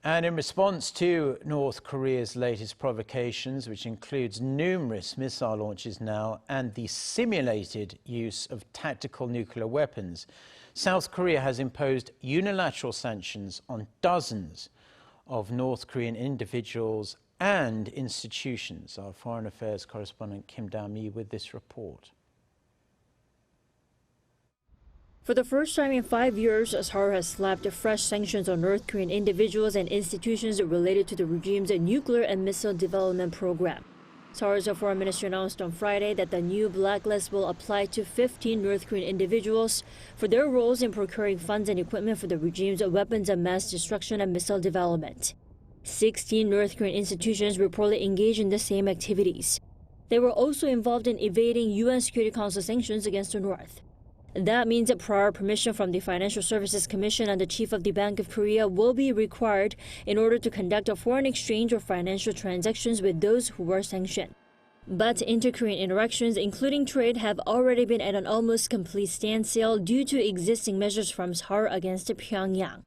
And in response to North Korea's latest provocations, which includes numerous missile launches now and the simulated use of tactical nuclear weapons, South Korea has imposed unilateral sanctions on dozens of North Korean individuals and institutions. Our Foreign Affairs correspondent Kim Dami with this report. For the first time in 5 years, Seoul has slapped fresh sanctions on North Korean individuals and institutions related to the regime's nuclear and missile development program. Seoul's foreign minister announced on Friday that the new blacklist will apply to 15 North Korean individuals for their roles in procuring funds and equipment for the regime's weapons of mass destruction and missile development. 16 North Korean institutions reportedly engaged in the same activities. They were also involved in evading UN Security Council sanctions against the North. That means that prior permission from the Financial Services Commission and the Chief of the Bank of Korea will be required in order to conduct a foreign exchange or financial transactions with those who were sanctioned. But inter-Korean interactions, including trade, have already been at an almost complete standstill due to existing measures from Seoul against Pyongyang.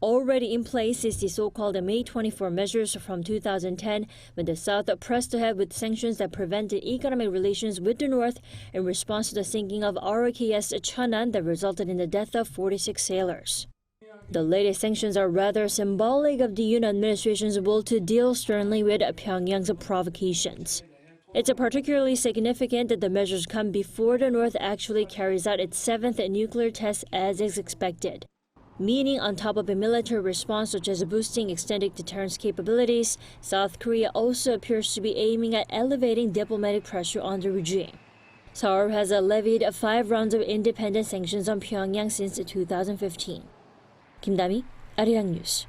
Already in place is the so-called May 24 measures from 2010, when the South pressed ahead with sanctions that prevented economic relations with the North in response to the sinking of RKS Cheonan that resulted in the death of 46 sailors. The latest sanctions are rather symbolic of the Yoon administration's will to deal sternly with Pyongyang's provocations. It's particularly significant that the measures come before the North actually carries out its 7th nuclear test as is expected. Meaning, on top of a military response such as boosting extended deterrence capabilities, South Korea also appears to be aiming at elevating diplomatic pressure on the regime. Seoul has levied 5 rounds of independent sanctions on Pyongyang since 2015. Kim Dami, Arirang News.